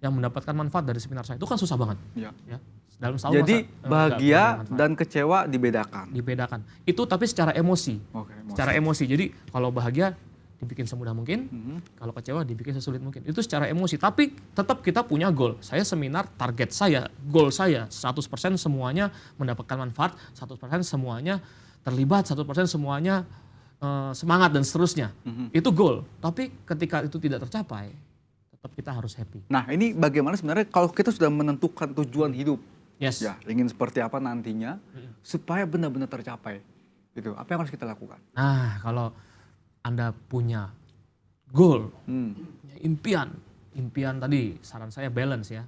yang mendapatkan manfaat dari seminar saya, itu kan susah banget. Ya. Ya. Dalam setahun Jadi nggak bahagia manfaat. dan kecewa dibedakan. Dibedakan. Itu tapi secara emosi. Oke, emosi. Secara emosi. Jadi kalau bahagia dibikin semudah mungkin, kalau kecewa dibikin sesulit mungkin. Itu secara emosi. Tapi tetap kita punya goal. Saya seminar, target saya, goal saya 100% semuanya mendapatkan manfaat, 100% semuanya terlibat, 100% semuanya semangat dan seterusnya. Itu goal. Tapi ketika itu tidak tercapai, tetap kita harus happy. Nah, ini bagaimana sebenarnya kalau kita sudah menentukan tujuan hidup, Yes. ya ingin seperti apa nantinya, supaya benar-benar tercapai, gitu. Apa yang harus kita lakukan? Nah, kalau Anda punya goal, punya impian tadi saran saya balance ya,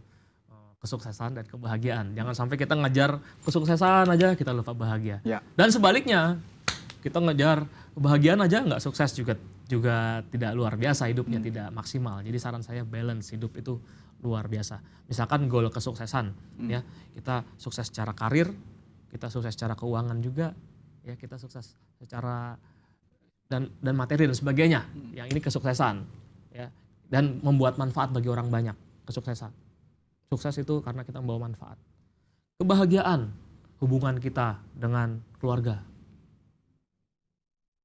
kesuksesan dan kebahagiaan. Jangan sampai kita ngejar kesuksesan aja kita lupa bahagia. Ya. Dan sebaliknya, kita ngejar kebahagiaan aja nggak sukses juga tidak luar biasa hidupnya, tidak maksimal. Jadi saran saya balance hidup itu luar biasa. Misalkan goal kesuksesan, ya kita sukses secara karir, kita sukses secara keuangan juga, ya kita sukses secara dan materi dan sebagainya. Yang ini kesuksesan, ya dan membuat manfaat bagi orang banyak. Kesuksesan, sukses itu karena kita membawa manfaat. Kebahagiaan, hubungan kita dengan keluarga.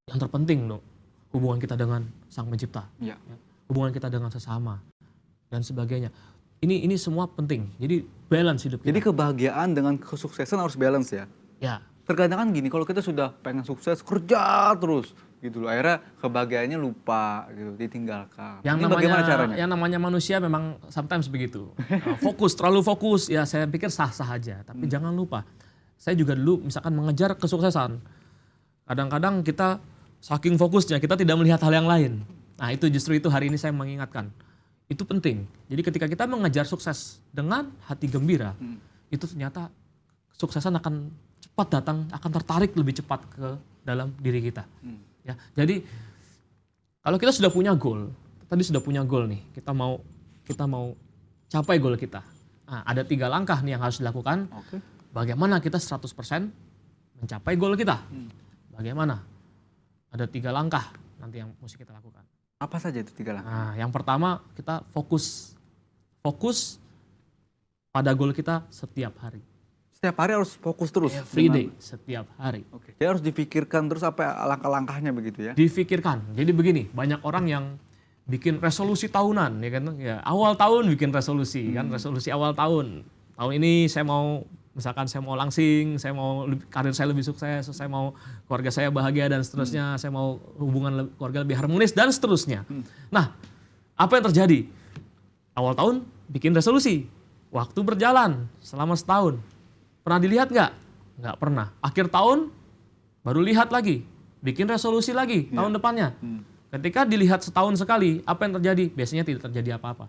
Yang terpenting dong, hubungan kita dengan Sang Pencipta, Ya. hubungan kita dengan sesama dan sebagainya. Ini semua penting. Jadi balance hidup kita. Jadi kebahagiaan dengan kesuksesan harus balance ya. Ya, Terkadang kan gini, kalau kita sudah pengen sukses, kerja terus gitu loh. Akhirnya kebahagiaannya lupa gitu, ditinggalkan. Ini bagaimana caranya? Yang namanya manusia memang sometimes begitu. Terlalu fokus, ya saya pikir sah-sah aja. Tapi jangan lupa, saya juga dulu misalkan mengejar kesuksesan. Kadang-kadang kita saking fokusnya, kita tidak melihat hal yang lain. Nah justru itu hari ini saya mengingatkan. Itu penting. Jadi ketika kita mengejar sukses dengan hati gembira, itu ternyata kesuksesan akan cepat datang, akan tertarik lebih cepat ke dalam diri kita. Ya, jadi kalau kita sudah punya goal, tadi sudah punya goal nih, kita mau capai goal kita. Nah, ada 3 langkah nih yang harus dilakukan. Oke. Bagaimana kita 100% mencapai goal kita? Bagaimana? Ada 3 langkah nanti yang mesti kita lakukan. Apa saja itu 3 langkah? Nah, yang pertama kita fokus pada goal kita setiap hari. Setiap hari harus fokus terus. Every day, setiap hari. Oke. Jadi harus dipikirkan terus apa langkah-langkahnya begitu ya. Difikirkan. Jadi begini, banyak orang yang bikin resolusi tahunan, ya kan? Ya, awal tahun bikin resolusi, kan? Resolusi awal tahun. Tahun ini saya mau, misalkan saya mau langsing, saya mau karir saya lebih sukses, saya mau keluarga saya bahagia dan seterusnya, saya mau hubungan keluarga lebih harmonis dan seterusnya. Nah, apa yang terjadi? Awal tahun bikin resolusi, waktu berjalan selama setahun. Pernah dilihat nggak? Nggak pernah. Akhir tahun baru lihat lagi, bikin resolusi lagi tahun depannya. Ketika dilihat setahun sekali, apa yang terjadi? Biasanya tidak terjadi apa-apa.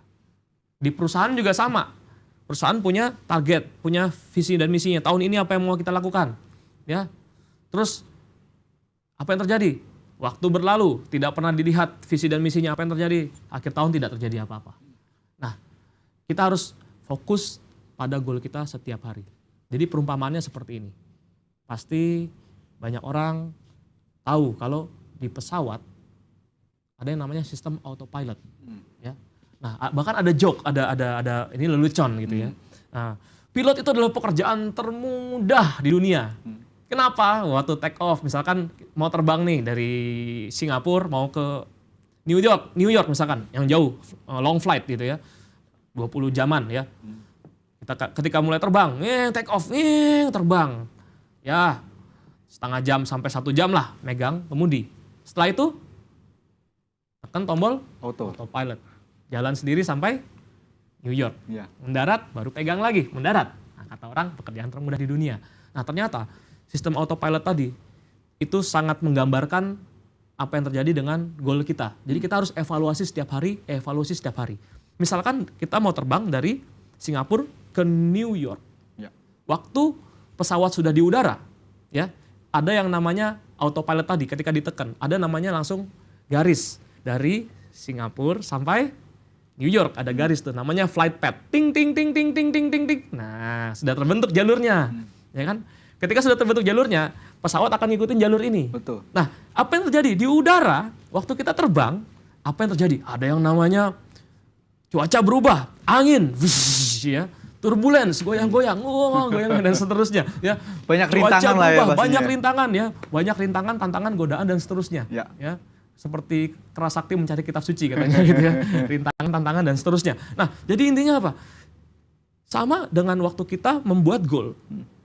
Di perusahaan juga sama. Perusahaan punya target, punya visi dan misinya. Tahun ini apa yang mau kita lakukan? Ya. Terus apa yang terjadi? Waktu berlalu, tidak pernah dilihat visi dan misinya, apa yang terjadi? Akhir tahun tidak terjadi apa-apa. Nah, kita harus fokus pada goal kita setiap hari. Jadi perumpamaannya seperti ini. Pasti banyak orang tahu kalau di pesawat ada yang namanya sistem autopilot. Ya. Nah, bahkan ada joke, ada ini lelucon gitu ya. Nah, pilot itu adalah pekerjaan termudah di dunia. Kenapa? Waktu take off, misalkan mau terbang nih dari Singapura mau ke New York misalkan, yang jauh, long flight gitu ya, 20 jaman ya. Ketika mulai terbang, take off, terbang. Ya, setengah jam sampai 1 jam lah megang kemudi. Setelah itu, tekan tombol autopilot. Jalan sendiri sampai New York. Ya. Mendarat, baru pegang lagi, mendarat. Nah, kata orang pekerjaan termudah di dunia. Nah ternyata sistem autopilot tadi itu sangat menggambarkan apa yang terjadi dengan goal kita. Jadi kita harus evaluasi setiap hari. Misalkan kita mau terbang dari Singapura ke New York. Ya. Waktu pesawat sudah di udara, ya, ada yang namanya autopilot tadi ketika ditekan, ada namanya langsung garis dari Singapura sampai New York, ada garis tuh namanya flight path. Ting ting ting ting ting ting ting ting. Nah, sudah terbentuk jalurnya. Ya kan? Ketika sudah terbentuk jalurnya, pesawat akan ngikutin jalur ini. Betul. Nah, apa yang terjadi di udara waktu kita terbang? Apa yang terjadi? Ada yang namanya cuaca berubah, angin, ya, turbulence, goyang-goyang, goyang dan seterusnya. Ya, Banyak cuaca rintangan lah ya berubah, pastinya. banyak rintangan ya, banyak rintangan, tantangan, godaan dan seterusnya. Ya. Seperti keras sakti mencari kitab suci katanya gitu ya, rintangan, tantangan dan seterusnya. Nah, jadi intinya apa? Sama dengan waktu kita membuat goal,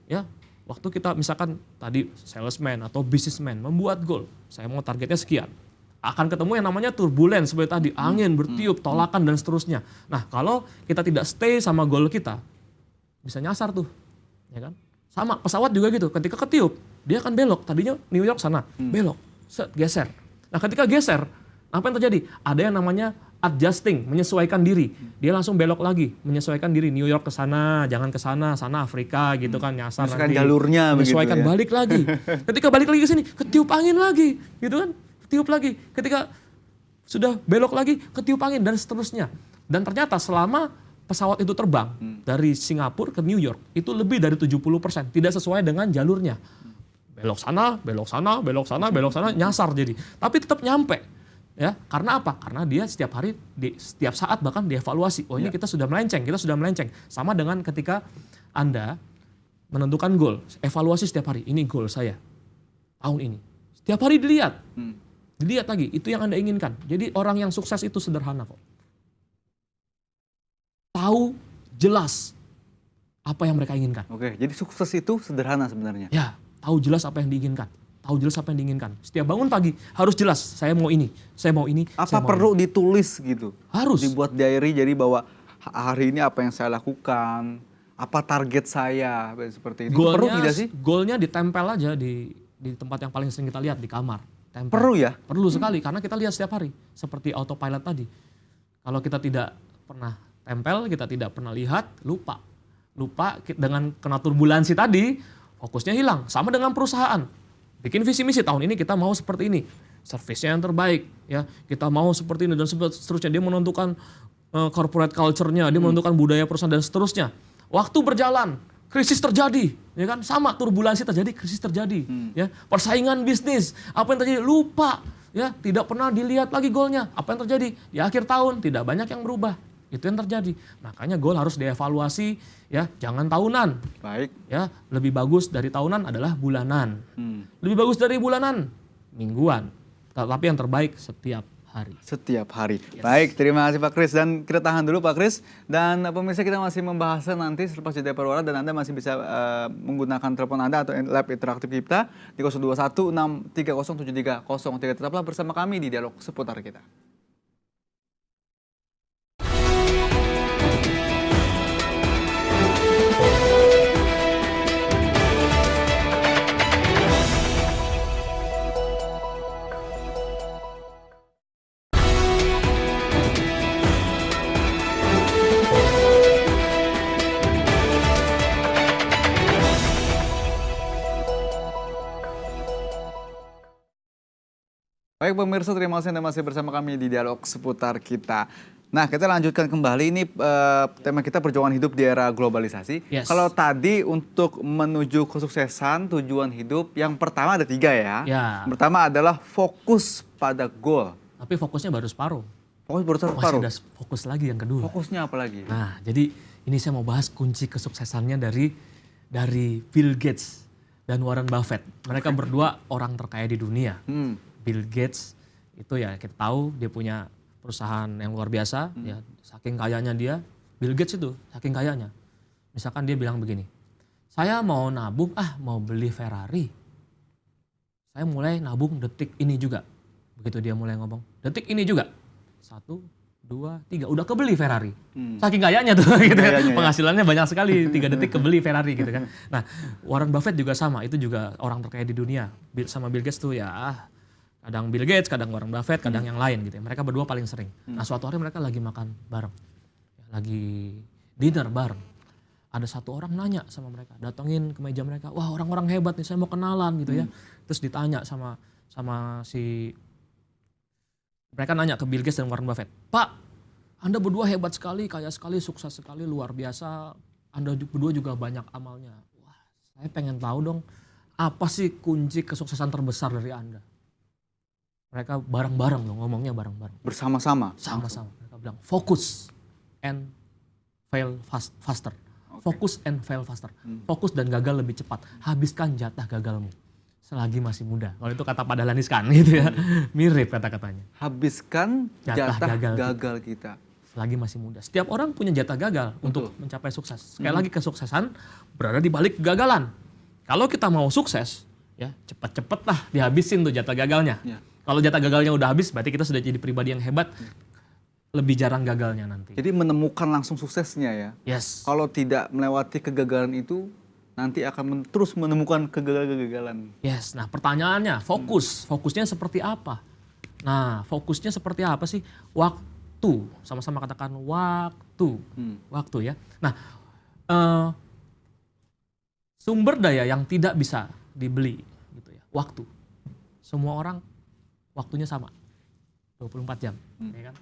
ya. Waktu kita misalkan tadi salesman atau businessman membuat goal, saya mau targetnya sekian, akan ketemu yang namanya turbulence seperti tadi, angin bertiup, tolakan dan seterusnya. Nah kalau kita tidak stay sama goal kita, bisa nyasar tuh, ya kan? Sama pesawat juga gitu, ketika ketiup dia akan belok, tadinya New York sana, belok, geser. Nah ketika geser, apa yang terjadi? Ada yang namanya adjusting, menyesuaikan diri. Dia langsung belok lagi, menyesuaikan diri. New York ke sana, jangan ke sana, sana Afrika gitu kan, nyasar Menyesuaikan nanti. jalurnya begitu Menyesuaikan, ya. balik lagi. Ketika balik lagi ke sini, ketiup angin lagi, gitu kan? Ketiup lagi. Ketika sudah belok lagi, ketiup angin dan seterusnya. Dan ternyata selama pesawat itu terbang dari Singapura ke New York, itu lebih dari 70%, tidak sesuai dengan jalurnya. Belok sana, belok sana, belok sana, belok sana, nyasar jadi. Tapi tetap nyampe. Ya, karena apa? Karena dia setiap hari, setiap saat bahkan dievaluasi. Oh ini kita sudah melenceng, Sama dengan ketika Anda menentukan goal, evaluasi setiap hari. Ini goal saya tahun ini. Setiap hari dilihat, dilihat lagi. Itu yang Anda inginkan. Jadi orang yang sukses itu sederhana kok. Tahu jelas apa yang mereka inginkan. Oke, jadi sukses itu sederhana sebenarnya. Ya, tahu jelas apa yang diinginkan. Setiap bangun pagi harus jelas, saya mau ini, saya mau ini. Apa saya mau perlu ini. ditulis gitu? Harus. Dibuat diary jadi bahwa hari ini apa yang saya lakukan, apa target saya, seperti itu. Perlu tidak sih? Goalnya ditempel aja di tempat yang paling sering kita lihat, di kamar. Tempel. Perlu ya? Perlu sekali, karena kita lihat setiap hari. Seperti autopilot tadi. Kalau kita tidak pernah tempel, kita tidak pernah lihat, lupa. Lupa dengan kena turbulensi tadi, fokusnya hilang. Sama dengan perusahaan. Bikin visi misi, tahun ini kita mau seperti ini. Servisnya yang terbaik, ya. Kita mau seperti ini dan seterusnya. Dia menentukan corporate culture-nya, dia menentukan budaya perusahaan dan seterusnya. Waktu berjalan, krisis terjadi, ya kan? Sama, turbulensi terjadi, krisis terjadi, ya. Persaingan bisnis, apa yang terjadi? Lupa, ya. Tidak pernah dilihat lagi goalnya. Apa yang terjadi? Di akhir tahun tidak banyak yang berubah. Itu yang terjadi. Makanya goal harus dievaluasi, ya. Jangan tahunan. Baik. Ya, lebih bagus dari tahunan adalah bulanan. Lebih bagus dari bulanan, mingguan. Tapi yang terbaik setiap hari. Setiap hari. Baik, terima kasih Pak Kris. Dan kita tahan dulu Pak Kris. Dan pemirsa kita masih membahasnya nanti selepas jeda pariwara dan Anda masih bisa menggunakan telepon Anda atau lab interaktif kita di 021 630 7303. Tetaplah bersama kami di Dialog Seputar Kita. Baik pemirsa, terima kasih Anda masih bersama kami di Dialog Seputar Kita. Nah, kita lanjutkan kembali ini tema kita perjuangan hidup di era globalisasi. Yes. Kalau tadi untuk menuju kesuksesan tujuan hidup, yang pertama ada 3 ya. Ya. Yang pertama adalah fokus pada goal. Tapi fokusnya baru separuh. Fokus baru Masih separuh. ada fokus lagi yang kedua. Fokusnya apa lagi? Nah, jadi ini saya mau bahas kunci kesuksesannya dari Bill Gates dan Warren Buffett. Mereka berdua orang terkaya di dunia. Bill Gates itu ya kita tahu dia punya perusahaan yang luar biasa, ya saking kayanya dia. Bill Gates itu saking kayanya. Misalkan dia bilang begini, saya mau nabung, mau beli Ferrari. Saya mulai nabung detik ini juga. Begitu dia mulai ngomong, detik ini juga. 1, 2, 3, udah kebeli Ferrari. Hmm. Saking kayanya tuh gitu ya. Kayanya, ya. Penghasilannya banyak sekali, 3 detik kebeli Ferrari gitu kan. Nah, Warren Buffett juga sama, itu juga orang terkaya di dunia. Sama Bill Gates tuh ya kadang Bill Gates, kadang Warren Buffett, kadang yang lain gitu ya. Mereka berdua paling sering. Nah, suatu hari mereka lagi makan bareng. Lagi dinner bareng. Ada satu orang nanya sama mereka, datengin ke meja mereka, wah orang-orang hebat nih, saya mau kenalan gitu ya. Terus ditanya sama si, mereka nanya ke Bill Gates dan Warren Buffett, Pak, Anda berdua hebat sekali, kaya sekali, sukses sekali, luar biasa. Anda berdua juga banyak amalnya. Wah, saya pengen tahu dong, apa sih kunci kesuksesan terbesar dari Anda? Mereka bareng-bareng loh, ngomongnya bareng-bareng. Bersama-sama. Sama-sama. Mereka bilang, focus and fail faster. Fokus and fail faster. Fokus dan gagal lebih cepat. Habiskan jatah gagalmu selagi masih muda. Kalau itu kata Pak Dahlan Iskan gitu ya. Mirip kata-katanya. Habiskan jatah gagal kita. Selagi masih muda. Setiap orang punya jatah gagal untuk mencapai sukses. Sekali lagi kesuksesan berada di balik kegagalan. Kalau kita mau sukses, ya cepet-cepet lah dihabisin tuh jatah gagalnya. Ya. Kalau jatah gagalnya udah habis, berarti kita sudah jadi pribadi yang hebat. Lebih jarang gagalnya nanti. Jadi menemukan langsung suksesnya ya. Yes. Kalau tidak melewati kegagalan itu, nanti akan terus menemukan kegagalan. Yes. Nah, pertanyaannya, fokusnya seperti apa? Nah, fokusnya seperti apa sih? Waktu. Sama-sama katakan waktu. Waktu ya. Nah, sumber daya yang tidak bisa dibeli gitu ya. Waktu. Semua orang waktunya sama. 24 jam, ya kan?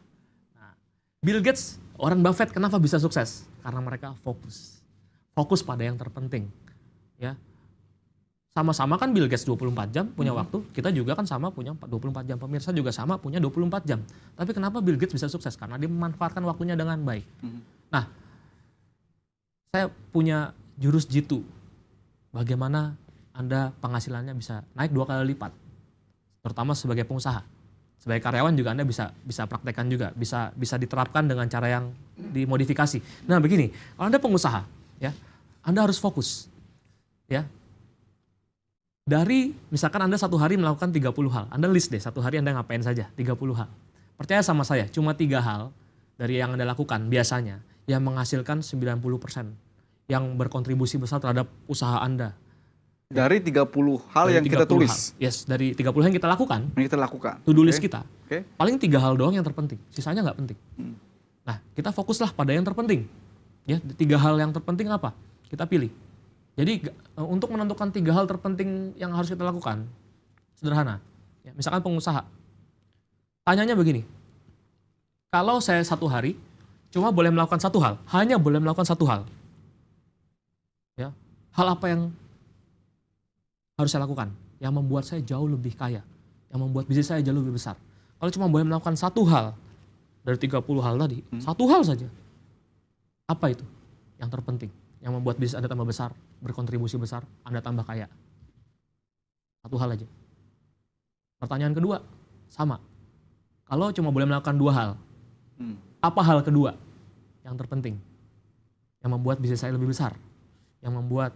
Bill Gates, Warren Buffett kenapa bisa sukses? Karena mereka fokus. Fokus pada yang terpenting. Ya. Sama-sama kan Bill Gates 24 jam punya waktu, kita juga kan sama punya 24 jam. Pemirsa juga sama punya 24 jam. Tapi kenapa Bill Gates bisa sukses? Karena dia memanfaatkan waktunya dengan baik. Nah, saya punya jurus jitu. Bagaimana Anda penghasilannya bisa naik 2 kali lipat. Terutama sebagai pengusaha. Sebagai karyawan juga Anda bisa praktekkan juga, bisa diterapkan dengan cara yang dimodifikasi. Nah begini, kalau Anda pengusaha, ya Anda harus fokus, ya. Dari misalkan Anda satu hari melakukan 30 hal, Anda list deh satu hari Anda ngapain saja, 30 hal. Percaya sama saya, cuma 3 hal dari yang Anda lakukan biasanya yang menghasilkan 90%, yang berkontribusi besar terhadap usaha Anda. Dari 30 hal Dari yang kita 30 tulis. hal. Yes, dari 30 hal yang kita lakukan. Yang kita lakukan. To-do list kita. Oke. Paling 3 hal doang yang terpenting, sisanya nggak penting. Nah, kita fokuslah pada yang terpenting. Ya, 3 hal yang terpenting apa? Kita pilih. Jadi untuk menentukan 3 hal terpenting yang harus kita lakukan, sederhana. Ya, misalkan pengusaha, tanyanya begini, kalau saya satu hari cuma boleh melakukan 1 hal, hanya boleh melakukan 1 hal. Ya, hal apa yang harus saya lakukan? Yang membuat saya jauh lebih kaya, yang membuat bisnis saya jauh lebih besar. Kalau cuma boleh melakukan 1 hal dari 30 hal tadi, 1 hal saja. Apa itu? Yang terpenting, yang membuat bisnis Anda tambah besar, berkontribusi besar, Anda tambah kaya. 1 hal aja. Pertanyaan kedua, sama. Kalau cuma boleh melakukan 2 hal, apa hal kedua yang terpenting? Yang membuat bisnis saya lebih besar, yang membuat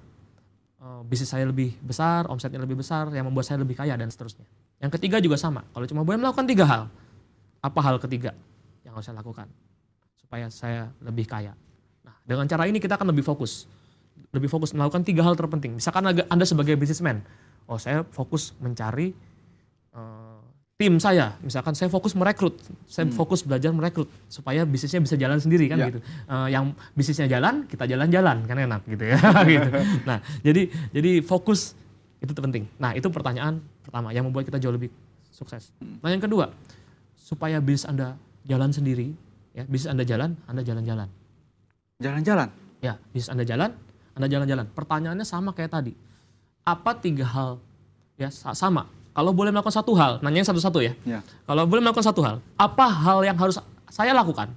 bisnis saya lebih besar, omsetnya lebih besar, yang membuat saya lebih kaya, dan seterusnya. Yang ketiga juga sama. Kalau cuma boleh melakukan 3 hal, apa hal ketiga yang harus saya lakukan supaya saya lebih kaya? Nah, dengan cara ini kita akan lebih fokus melakukan 3 hal terpenting. Misalkan Anda sebagai businessman, oh saya fokus mencari tim saya, misalkan saya fokus merekrut, saya fokus belajar merekrut supaya bisnisnya bisa jalan sendiri kan gitu. Yang bisnisnya jalan, kita jalan-jalan kan enak gitu ya. Gitu. Nah, jadi fokus itu penting. Nah, itu pertanyaan pertama yang membuat kita jauh lebih sukses. Nah, yang kedua, supaya bisnis Anda jalan sendiri, ya bisnis Anda jalan-jalan. Jalan-jalan? Ya, bisnis Anda jalan-jalan. Pertanyaannya sama kayak tadi. Apa 3 hal? Ya, sama. Kalau boleh melakukan 1 hal, nanyanya satu-satu ya. Kalau boleh melakukan 1 hal, apa hal yang harus saya lakukan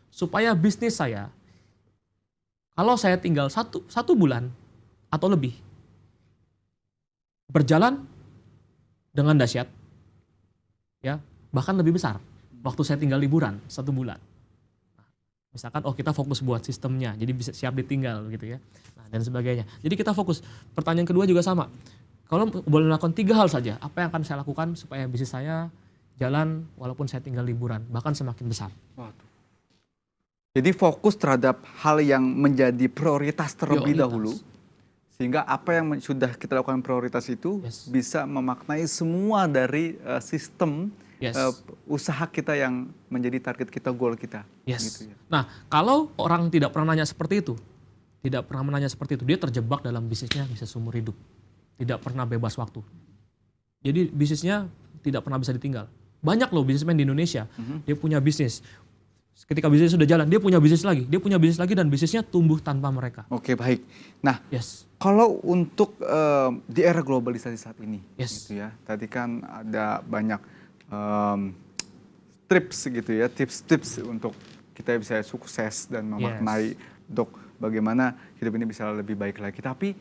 supaya bisnis saya, kalau saya tinggal satu bulan atau lebih, berjalan dengan dahsyat, ya bahkan lebih besar. Waktu saya tinggal liburan 1 bulan. Misalkan, oh kita fokus buat sistemnya, jadi bisa siap ditinggal gitu ya. Nah, dan sebagainya. Jadi kita fokus. Pertanyaan kedua juga sama. Kalau boleh melakukan 3 hal saja, apa yang akan saya lakukan supaya bisnis saya jalan walaupun saya tinggal liburan, bahkan semakin besar? Jadi fokus terhadap hal yang menjadi prioritas terlebih Prioritas. dahulu. Sehingga apa yang sudah kita lakukan prioritas itu Yes. bisa memaknai semua dari sistem Yes. usaha kita yang menjadi target kita, goal kita. Yes. Gitu ya. Nah, kalau orang tidak pernah nanya seperti itu, dia terjebak dalam bisnisnya bisa seumur hidup. Tidak pernah bebas waktu. Jadi bisnisnya tidak pernah bisa ditinggal. Banyak loh bisnismen di Indonesia, dia punya bisnis. Ketika bisnis sudah jalan, dia punya bisnis lagi, dan bisnisnya tumbuh tanpa mereka. Oke, baik. Nah, Yes. kalau untuk di era globalisasi saat ini, Yes. gitu ya. Tadi kan ada banyak tips gitu ya, tips-tips untuk kita bisa sukses dan memaknai untuk bagaimana hidup ini bisa lebih baik lagi. Tapi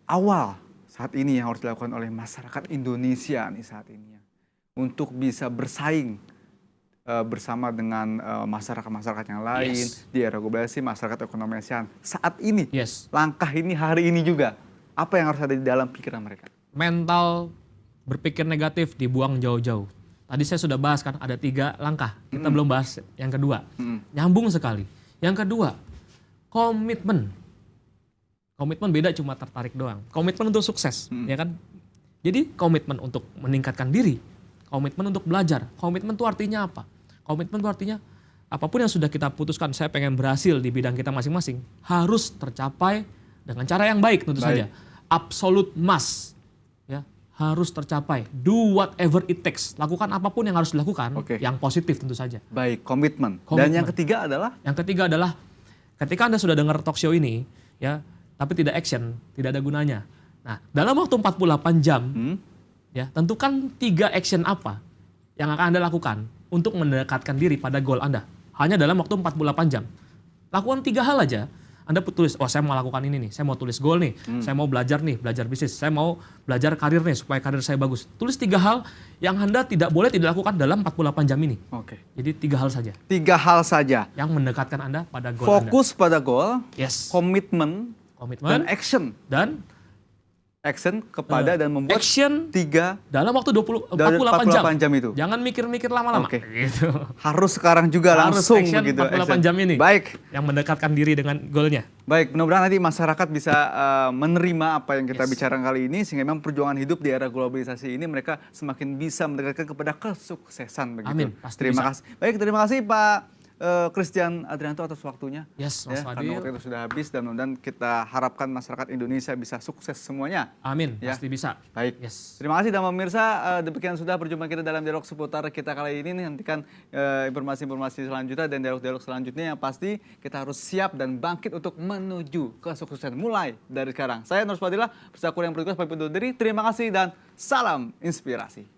awal saat ini yang harus dilakukan oleh masyarakat Indonesia nih saat ini ya, untuk bisa bersaing bersama dengan masyarakat-masyarakat yang lain Yes. di era globalisasi, masyarakat ekonomi ASEAN saat ini. Yes. Langkah ini hari ini juga, apa yang harus ada di dalam pikiran mereka? Mental berpikir negatif dibuang jauh-jauh. Tadi saya sudah bahas kan ada 3 langkah. Kita belum bahas yang kedua. Nyambung sekali. Yang kedua, komitmen. Komitmen beda cuma tertarik doang. Komitmen untuk sukses, ya kan? Jadi komitmen untuk meningkatkan diri, komitmen untuk belajar. Komitmen itu artinya apa? Komitmen itu artinya apapun yang sudah kita putuskan, saya pengen berhasil di bidang kita masing-masing, harus tercapai dengan cara yang baik tentu saja. Absolute must. Ya, harus tercapai. Do whatever it takes. Lakukan apapun yang harus dilakukan, Oke. yang positif tentu saja. Baik, komitmen. Dan Komitmen. yang ketiga adalah? Yang ketiga adalah ketika Anda sudah dengar talk show ini, ya, tapi tidak action, tidak ada gunanya. Nah, dalam waktu 48 jam, ya, tentukan 3 action apa yang akan Anda lakukan untuk mendekatkan diri pada goal Anda. Hanya dalam waktu 48 jam. Lakukan 3 hal aja. Anda tulis, oh saya mau lakukan ini nih, saya mau tulis goal nih, saya mau belajar nih, belajar bisnis, saya mau belajar karir nih supaya karir saya bagus. Tulis 3 hal yang Anda tidak boleh tidak lakukan dalam 48 jam ini. Oke. Jadi 3 hal saja 3 hal saja. yang mendekatkan Anda pada goal Fokus pada goal, Anda. Yes. komitmen, dan Komitmen action. dan Action kepada dan membuat action 3 dalam waktu 48 dari jam. 48 jam itu. Jangan mikir-mikir lama-lama. Oke. Gitu. Harus sekarang juga Harus langsung action begitu. 48 jam ini. Baik. Yang mendekatkan diri dengan goalnya. Baik, mudah-mudahan nanti masyarakat bisa menerima apa yang kita Yes. bicarakan kali ini sehingga memang perjuangan hidup di era globalisasi ini mereka semakin bisa mendekatkan kepada kesuksesan begitu. Amin, pasti Terima bisa. kasih. Baik, terima kasih Pak Christian Adrianto atas waktunya. Yes, Mas Karena Fadil. waktu itu sudah habis dan mudah-mudahan kita harapkan masyarakat Indonesia bisa sukses semuanya. Amin, Ya. pasti bisa. Baik. Yes. Terima kasih dan pemirsa, demikian sudah perjumpaan kita dalam dialog seputar kita kali ini. Nantikan informasi-informasi selanjutnya dan dialog-dialog selanjutnya yang pasti kita harus siap dan bangkit untuk menuju kesuksesan mulai dari sekarang. Saya Nur Fadilah, bersama yang bertugas pamit undur diri. Terima kasih dan salam inspirasi.